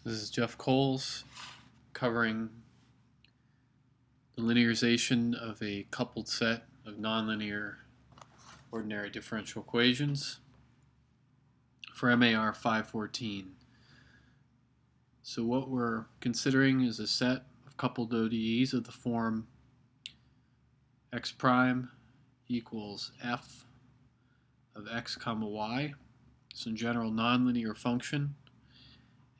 This is Jeff Coles covering the linearization of a coupled set of nonlinear ordinary differential equations for MAR 514. So what we're considering is a set of coupled ODEs of the form x prime equals f of x comma y. So in general, nonlinear function,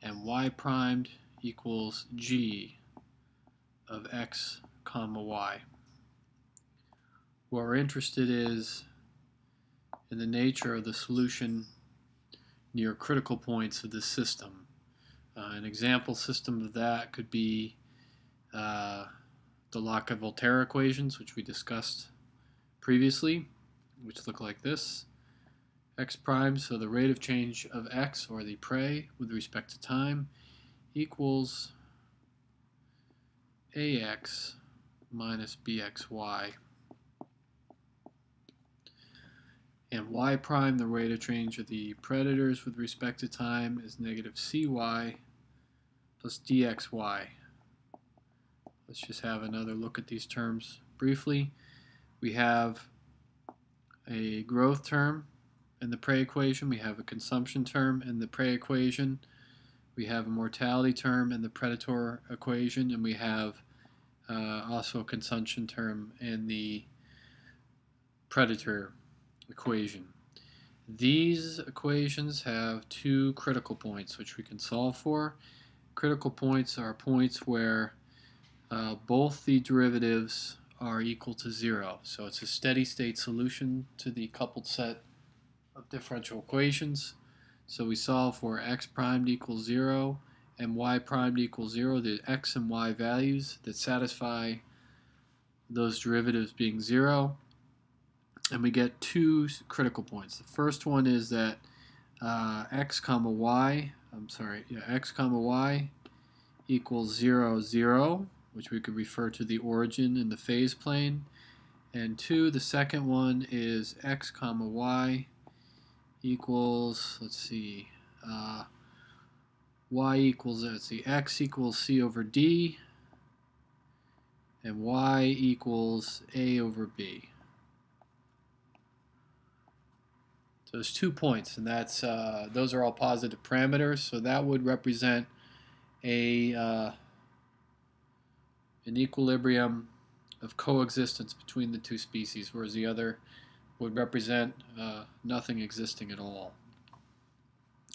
and y primed equals g of x comma y. What we're interested is in the nature of the solution near critical points of this system. An example system of that could be the Lotka-Volterra equations, which we discussed previously, which look like this. X prime, so the rate of change of x, or the prey, with respect to time, equals ax minus bxy. And y prime, the rate of change of the predators with respect to time, is negative cy plus dxy. Let's just have another look at these terms briefly. We have a growth term in the prey equation. We have a consumption term in the prey equation. We have a mortality term in the predator equation, and we have also a consumption term in the predator equation. These equations have two critical points which we can solve for. Critical points are points where both the derivatives are equal to 0. So it's a steady state solution to the coupled set of differential equations. So we solve for x primed equals 0 and y primed equals 0, the x and y values that satisfy those derivatives being 0. And we get two critical points. The first one is that x comma y equals 0, 0, which we could refer to the origin in the phase plane. And two, the second one is x comma y equals, y equals, x equals c over d, and y equals a over b. So there's 2 points, and that's those are all positive parameters. So that would represent an equilibrium of coexistence between the two species, whereas the other would represent nothing existing at all.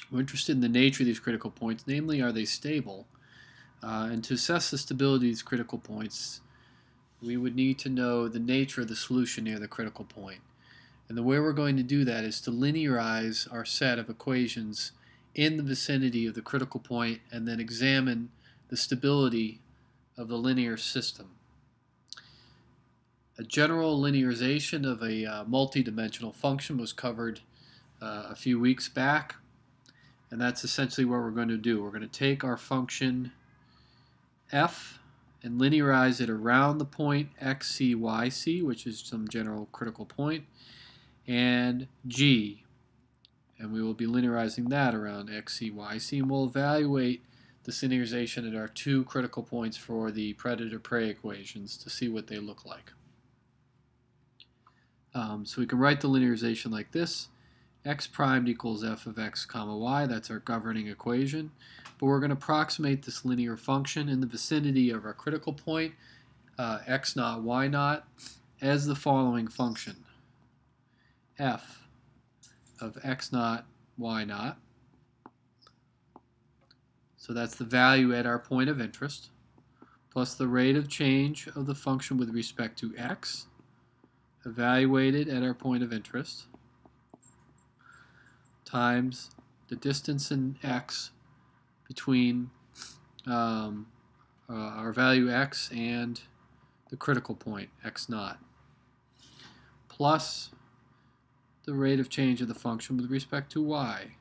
We're interested in the nature of these critical points, namely, are they stable? And to assess the stability of these critical points, we would need to know the nature of the solution near the critical point. And the way we're going to do that is to linearize our set of equations in the vicinity of the critical point and then examine the stability of the linear system. A general linearization of a multidimensional function was covered a few weeks back, and that's essentially what we're going to do. We're going to take our function f and linearize it around the point xc, yc, which is some general critical point, and g, and we will be linearizing that around xc, yc, and we'll evaluate this linearization at our two critical points for the predator-prey equations to see what they look like. So we can write the linearization like this: x primed equals f of x comma y. That's our governing equation. But we're going to approximate this linear function in the vicinity of our critical point, x naught, y naught, as the following function: f of x naught, y naught. So that's the value at our point of interest, plus the rate of change of the function with respect to x, evaluated at our point of interest, times the distance in x between our value x and the critical point, x naught, plus the rate of change of the function with respect to y,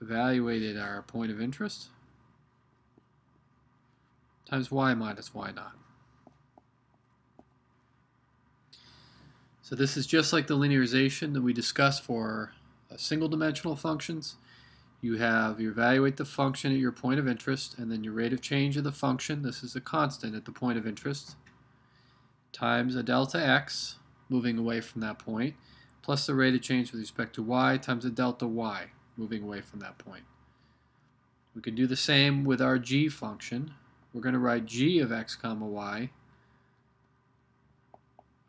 evaluated at our point of interest, times y minus y naught. So this is just like the linearization that we discussed for single-dimensional functions. you evaluate the function at your point of interest, and then your rate of change of the function, this is a constant at the point of interest, times a delta x, moving away from that point, plus the rate of change with respect to y times a delta y, moving away from that point. We could do the same with our g function. We're going to write g of x comma y.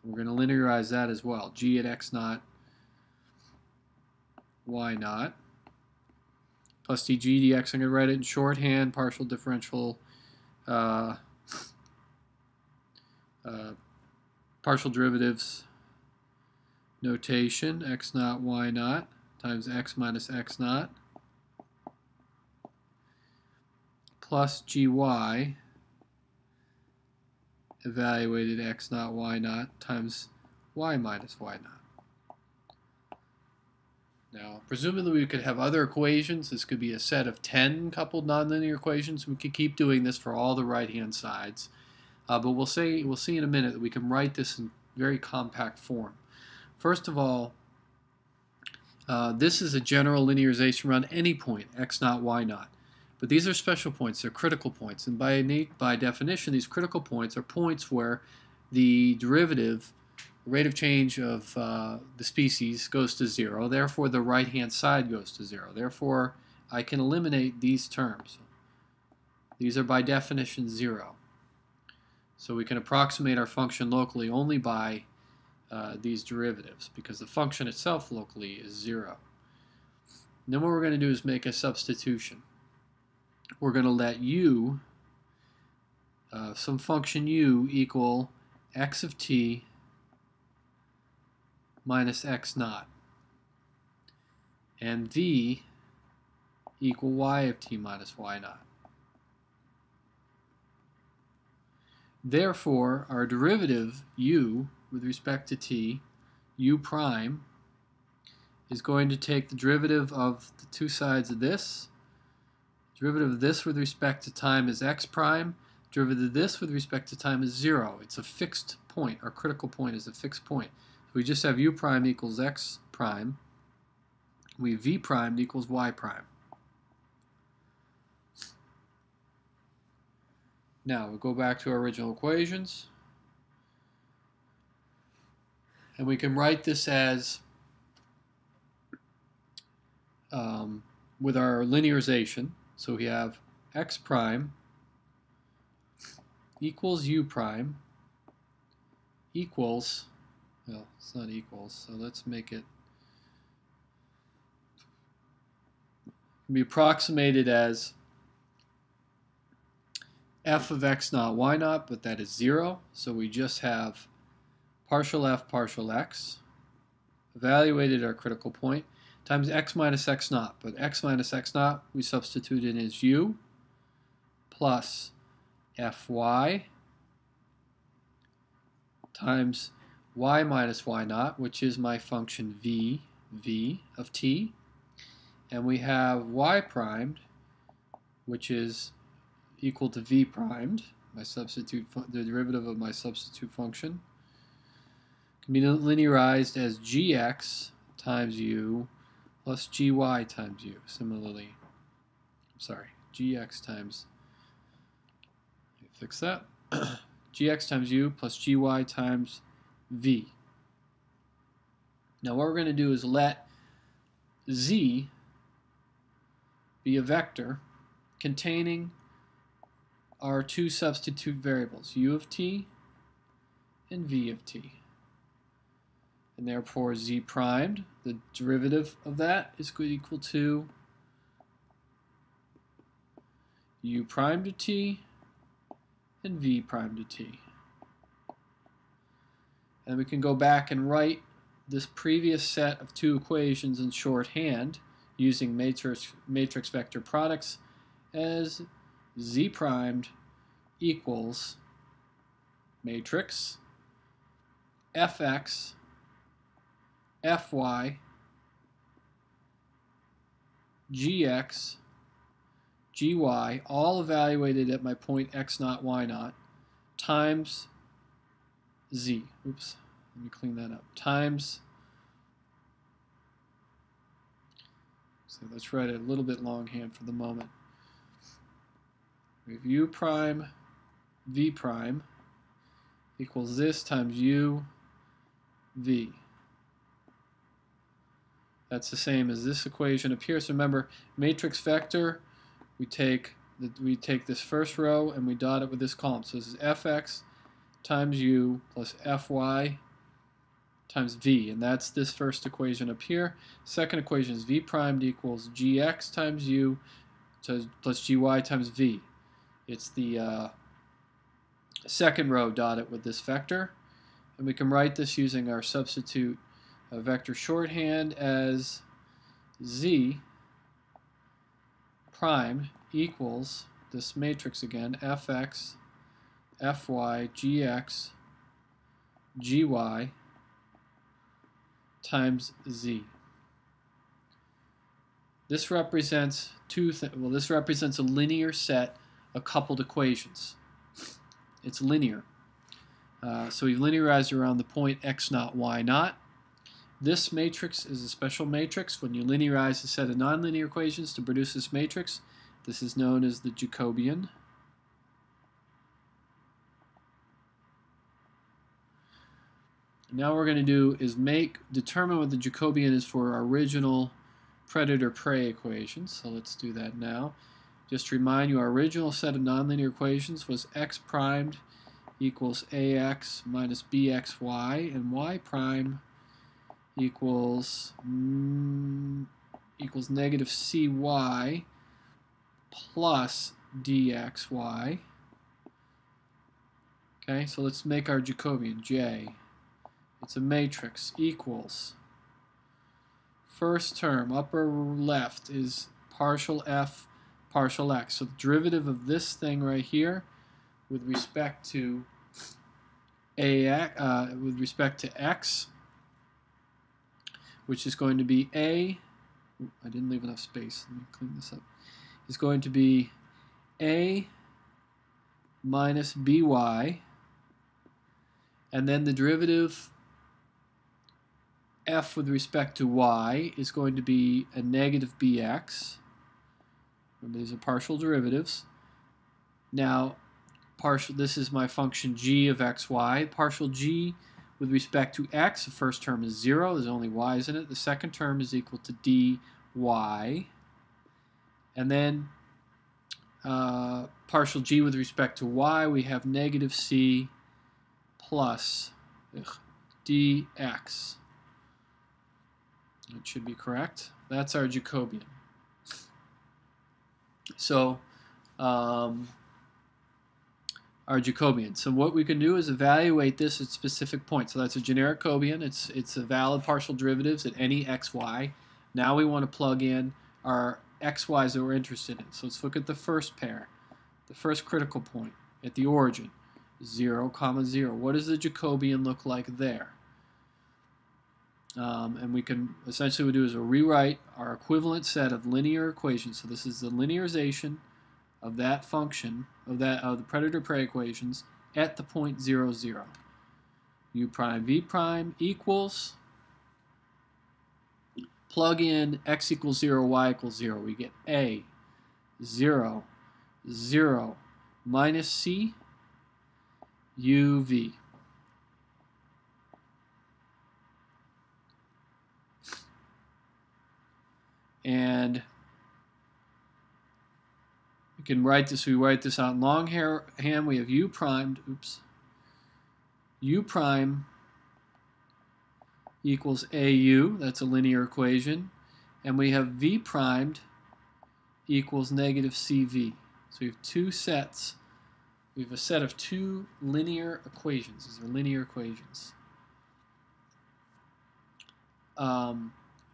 We're going to linearize that as well. G at x naught, y naught, plus dg dx. I'm going to write it in shorthand, partial differential, partial derivatives notation, x naught, y naught, times x minus x naught, plus gy evaluated x naught, y naught, times y minus y naught. Now, presumably we could have other equations. This could be a set of 10 coupled nonlinear equations. We could keep doing this for all the right-hand sides. But we'll see in a minute that we can write this in very compact form. First of all, this is a general linearization around any point, x naught, y naught. But these are special points. They're critical points. And by definition, these critical points are points where the derivative rate of change of the species goes to 0. Therefore, the right-hand side goes to 0. Therefore, I can eliminate these terms. These are by definition 0. So we can approximate our function locally only by these derivatives, because the function itself locally is 0. And then what we're going to do is make a substitution. We're going to let u, some function u, equal x of t minus x naught, and v equal y of t minus y naught. Therefore, our derivative u with respect to t, u prime, is going to take the derivative of the two sides of this. Derivative of this with respect to time is x prime. Derivative of this with respect to time is 0. It's a fixed point. Our critical point is a fixed point. So we just have u prime equals x prime. We v prime equals y prime. Now we'll go back to our original equations. And we can write this as, with our linearization, so we have x prime equals u prime equals, well, it's not equals, so let's make it, can be approximated as f of x naught, y naught, but that is 0, so we just have partial f partial x, evaluated our critical point, times x minus x naught. But x minus x naught we substitute in as u plus fy times y minus y naught, which is my function v of t. And we have y primed, which is equal to v primed, the derivative of my substitute function. Can be linearized as gx times u plus gy times u. Similarly, gx times, let me fix that, gx times u plus gy times v. Now what we're going to do is let z be a vector containing our two substitute variables, u of t and v of t. And therefore z primed, the derivative of that is equal to u prime to t and v prime to t. And we can go back and write this previous set of two equations in shorthand using matrix vector products as z primed equals matrix fx fy gx gy, all evaluated at my point x naught, y naught, times z. Oops, let me clean that up. Times So let's write it a little bit longhand for the moment. We have u prime v prime equals this times u v. That's the same as this equation up here. So remember, matrix vector, we take this first row and we dot it with this column. So this is fx times u plus fy times v, and that's this first equation up here. Second equation is v primed equals gx times u plus gy times v. It's the second row dotted with this vector, and we can write this using our substitute vector shorthand as z prime equals this matrix again, fx, fy, gx, gy times z. This represents this represents a linear set of coupled equations. It's linear. So we've linearized around the point x naught, y naught. This matrix is a special matrix. When you linearize a set of nonlinear equations to produce this matrix, this is known as the Jacobian. Now what we're going to do is determine what the Jacobian is for our original predator-prey equations. So let's do that now. Just to remind you, our original set of nonlinear equations was x primed equals ax minus bxy, and y prime equals negative cy plus dxy. Okay, so let's make our Jacobian. J. It's a matrix equals, first term, upper left, is partial f partial x. So the derivative of this thing right here with respect to x, which is going to be I didn't leave enough space. Let me clean this up. Is going to be a minus by, and then the derivative f with respect to y is going to be a negative bx. These are partial derivatives. Now, this is my function g of xy. Partial g with respect to x, the first term is 0. There's only y's in it. The second term is equal to dy. And then partial g with respect to y, we have negative c plus dx. It should be correct. That's our Jacobian. So our Jacobian. So what we can do is evaluate this at specific points. So that's a generic Jacobian. It's a valid partial derivatives at any xy. Now we want to plug in our xy's that we're interested in. So let's look at the first pair, the first critical point at the origin, 0, 0. What does the Jacobian look like there? And we can essentially what we do is we'll rewrite our equivalent set of linear equations. So this is the linearization of that function of the predator-prey equations at the point 0, 0. U prime v prime equals, plug in x equals 0, y equals 0. We get a 0, 0 minus c uv. And we can write this. We write this out in longhand. We have u primed. U prime equals au. That's a linear equation. And we have v primed equals negative cv. So we have two sets. We have a set of two linear equations. These are linear equations. And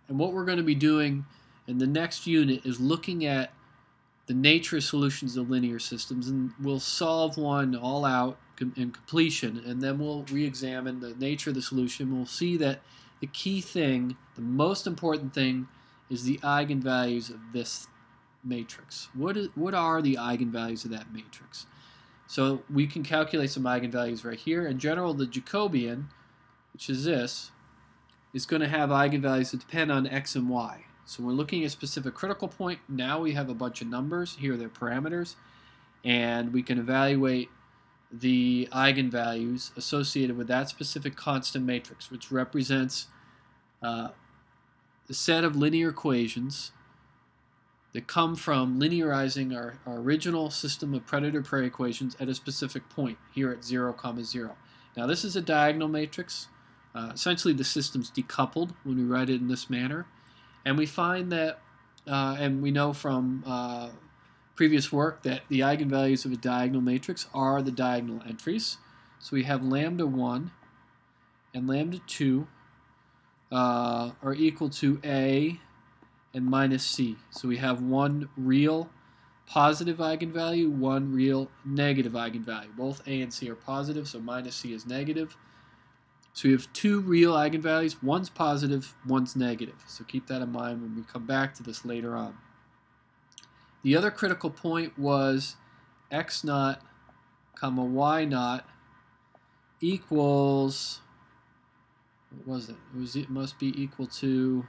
what we're going to be doing in the next unit is looking at the nature of solutions of linear systems, and we'll solve one all out in completion, and then we'll re-examine the nature of the solution. We'll see that the key thing, the most important thing, is the eigenvalues of this matrix. What are the eigenvalues of that matrix? So we can calculate some eigenvalues right here. In general, the Jacobian, which is this, is going to have eigenvalues that depend on x and y. So we're looking at a specific critical point. Now we have a bunch of numbers. Here are their parameters. And we can evaluate the eigenvalues associated with that specific constant matrix, which represents the set of linear equations that come from linearizing our original system of predator-prey equations at a specific point, here at 0, 0. Now this is a diagonal matrix. Essentially the system's decoupled when we write it in this manner. And we find that, and we know from previous work, that the eigenvalues of a diagonal matrix are the diagonal entries. So we have lambda 1 and lambda 2 are equal to A and minus C. So we have one real positive eigenvalue, one real negative eigenvalue. Both A and C are positive, so minus C is negative. So we have two real eigenvalues. One's positive, one's negative. So keep that in mind when we come back to this later on. The other critical point was x naught comma y naught equals, what was it? It must be equal to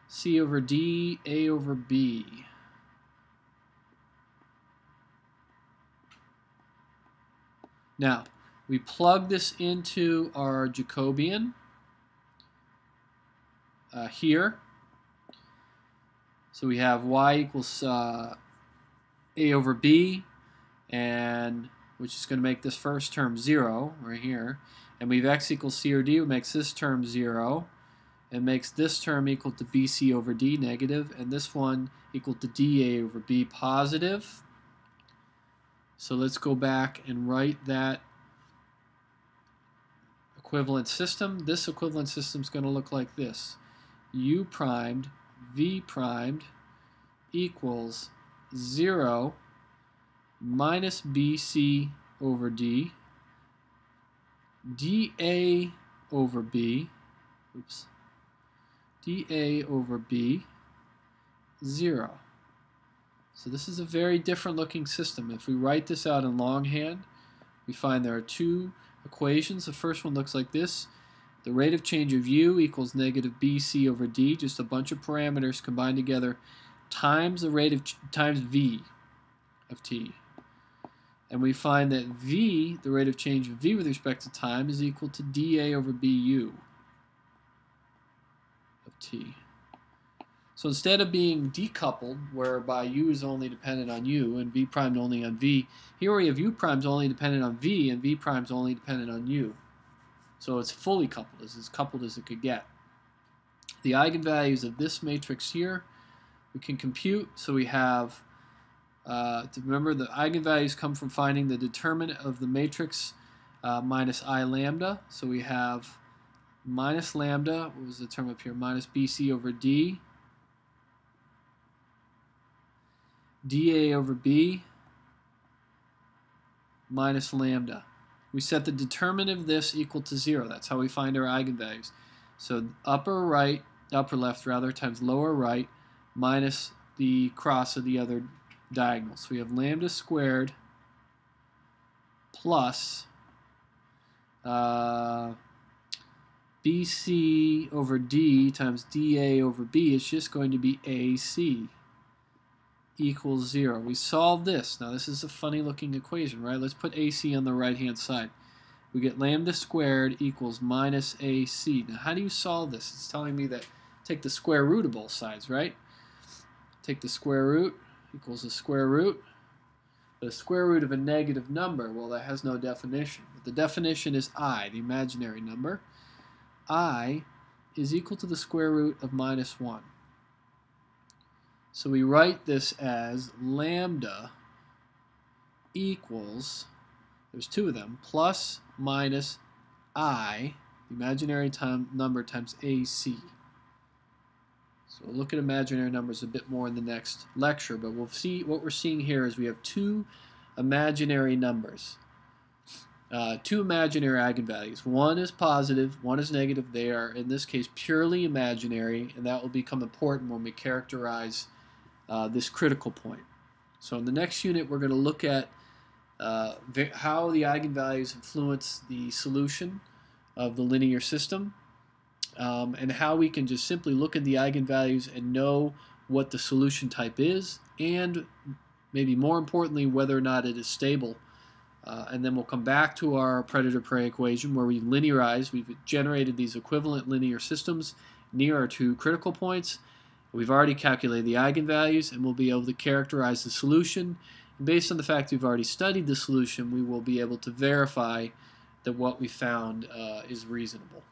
C over D, A over B. Now, we plug this into our Jacobian here. So we have y equals A over B, and which is going to make this first term 0 right here. And we have x equals C over D, which makes this term 0. It makes this term equal to BC over D, negative, and this one equal to DA over B, positive. So let's go back and write that equivalent system. This equivalent system is going to look like this. U primed V primed equals 0 minus BC over D, dA over B, dA over B, 0. So this is a very different looking system. If we write this out in longhand, we find there are two equations. The first one looks like this. The rate of change of U equals negative BC over D, just a bunch of parameters combined together, times the rate of times V of t. And we find that V, the rate of change of V with respect to time, is equal to dA over BU of t. So instead of being decoupled, whereby U is only dependent on U and V prime only on V, here we have U prime's only dependent on V and V prime's only dependent on U. So it's fully coupled, as coupled as it could get. The eigenvalues of this matrix here we can compute. So we have, to remember, the eigenvalues come from finding the determinant of the matrix minus I lambda. So we have minus lambda, what was the term up here, minus BC over D, dA over B, minus lambda. We set the determinant of this equal to 0. That's how we find our eigenvalues. So upper right, upper left rather, times lower right minus the cross of the other diagonal. So we have lambda squared plus BC over D times dA over B is just going to be AC equals 0. We solve this. Now this is a funny looking equation, right? Let's put AC on the right hand side. We get lambda squared equals minus AC. Now how do you solve this? It's telling me that take the square root of both sides, right? Take the square root equals the square root. The square root of a negative number, well, that has no definition. But the definition is I, the imaginary number. I is equal to the square root of minus 1. So we write this as lambda equals, there's two of them, plus minus I, the imaginary number, times AC. So we'll look at imaginary numbers a bit more in the next lecture, but we'll see what we're seeing here is we have two imaginary numbers, two imaginary eigenvalues. One is positive, one is negative. They are, in this case, purely imaginary, and that will become important when we characterize this critical point. So in the next unit, we're going to look at how the eigenvalues influence the solution of the linear system. and how we can just simply look at the eigenvalues and know what the solution type is, and maybe more importantly, whether or not it is stable. And then we'll come back to our predator-prey equation where we've linearized. We've generated these equivalent linear systems near our two critical points. We've already calculated the eigenvalues, and we'll be able to characterize the solution. And based on the fact we've already studied the solution, we will be able to verify that what we found is reasonable.